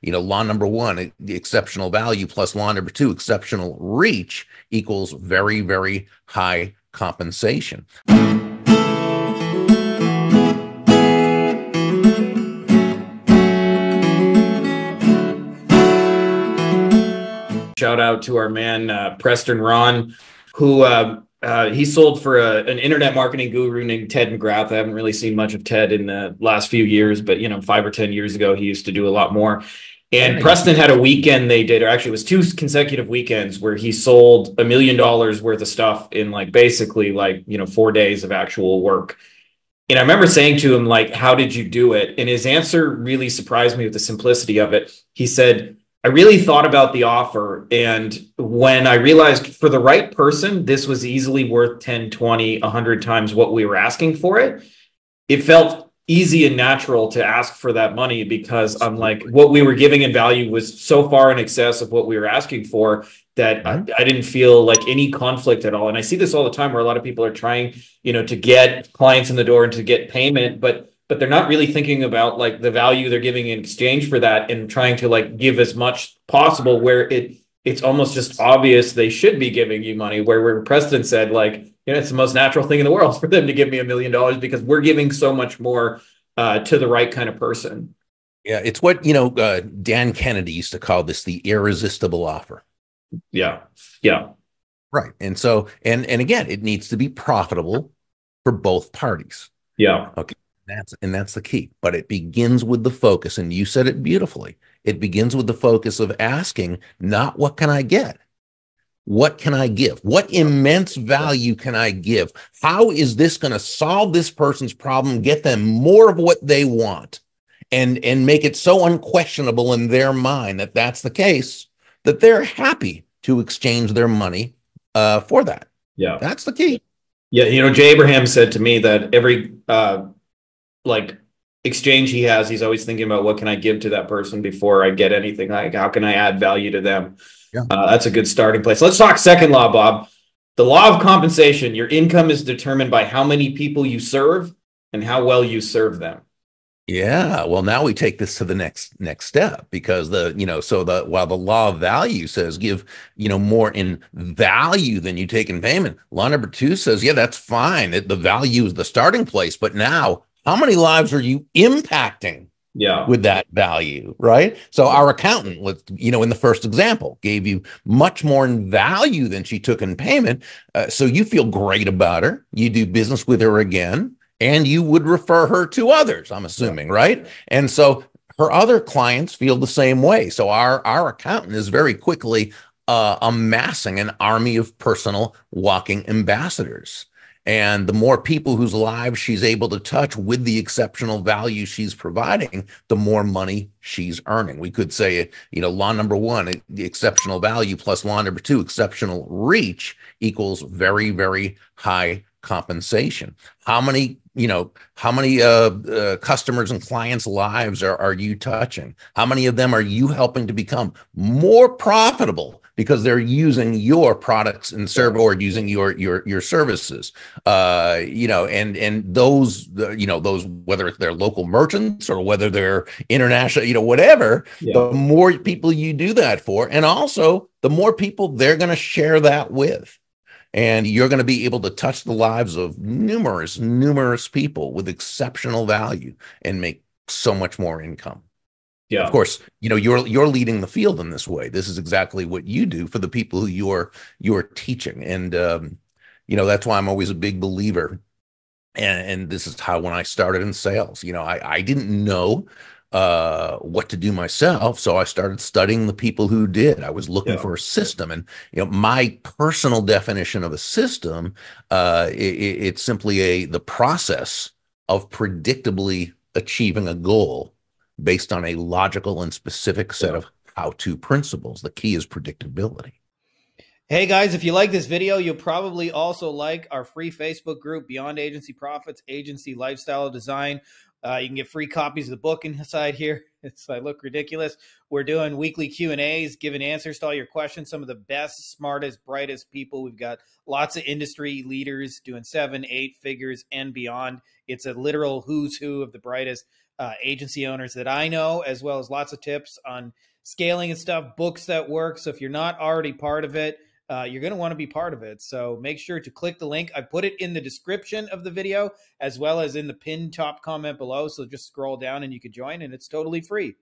Law number one, the exceptional value plus law number two, exceptional reach equals very, very high compensation. Shout out to our man, Preston Ron, who he sold for an internet marketing guru named Ted McGrath. I haven't really seen much of Ted in the last few years, but 5 or 10 years ago, he used to do a lot more. And Yeah. Preston had a weekend they did, or actually it was two consecutive weekends where he sold $1 million worth of stuff in basically 4 days of actual work. And I remember saying to him, how did you do it? And his answer really surprised me with the simplicity of it. He said, I really thought about the offer. And when I realized for the right person, this was easily worth 10, 20, 100 times what we were asking for it, it felt easy and natural to ask for that money because what we were giving in value was so far in excess of what we were asking for that I didn't feel like any conflict at all. And I see this all the time where a lot of people are trying, to get clients in the door and to get payment, but they're not really thinking about the value they're giving in exchange for that and trying to give as much possible where it's almost just obvious they should be giving you money where Preston said it's the most natural thing in the world for them to give me $1 million because we're giving so much more to the right kind of person. Yeah, it's what Dan Kennedy used to call this the irresistible offer. Yeah. Yeah. Right. And so, and again, it needs to be profitable for both parties. Yeah. Okay. That's the key. But it begins with the focus, and you said it beautifully. It begins with the focus of asking, not what can I get? What can I give? What immense value can I give? How is this going to solve this person's problem, get them more of what they want, and make it so unquestionable in their mind that that's the case, that they're happy to exchange their money for that. Yeah. That's the key. Yeah. Jay Abraham said to me that every exchange he has, he's always thinking about what can I give to that person before I get anything. How can I add value to them? Yeah. That's a good starting place. Let's talk second law, Bob. The law of compensation. Your income is determined by how many people you serve and how well you serve them. Yeah, well, now we take this to the next step because while the law of value says give more in value than you take in payment, law number two says that's fine. The value is the starting place, but now how many lives are you impacting? Yeah. With that value, right? So our accountant, in the first example, gave you much more in value than she took in payment. So you feel great about her. You do business with her again, and you would refer her to others, I'm assuming, right? And so her other clients feel the same way. So our accountant is very quickly amassing an army of personal walking ambassadors. And the more people whose lives she's able to touch with the exceptional value she's providing, the more money she's earning. We could say, law number one, the exceptional value plus law number two, exceptional reach equals very, very high compensation. How many customers and clients' lives are you touching? How many of them are you helping to become more profitable because they're using your products and serve or using your services? And those whether they're local merchants or whether they're international, whatever, the more people you do that for, and also the more people they're going to share that with. And you're going to be able to touch the lives of numerous people with exceptional value and make so much more income. Yeah. Of course, you're leading the field in this way. This is exactly what you do for the people who you're teaching. And that's why I'm always a big believer. And this is how when I started in sales, I didn't know what to do myself. So I started studying the people who did. I was looking for a system. And, my personal definition of a system, it's simply the process of predictably achieving a goal based on a logical and specific set of how-to principles. The key is predictability. Hey guys, if you like this video, you'll probably also like our free Facebook group, Beyond Agency Profits, Agency Lifestyle Design. You can get free copies of the book inside here. I look ridiculous. We're doing weekly Q&As, giving answers to all your questions. Some of the best, smartest, brightest people. We've got lots of industry leaders doing 7, 8 figures and beyond. It's a literal who's who of the brightest. agency owners that I know, as well as lots of tips on scaling and stuff, books that work. So if you're not already part of it, you're going to want to be part of it. So make sure to click the link. I put it in the description of the video as well as in the pinned top comment below. So just scroll down and you can join, and it's totally free.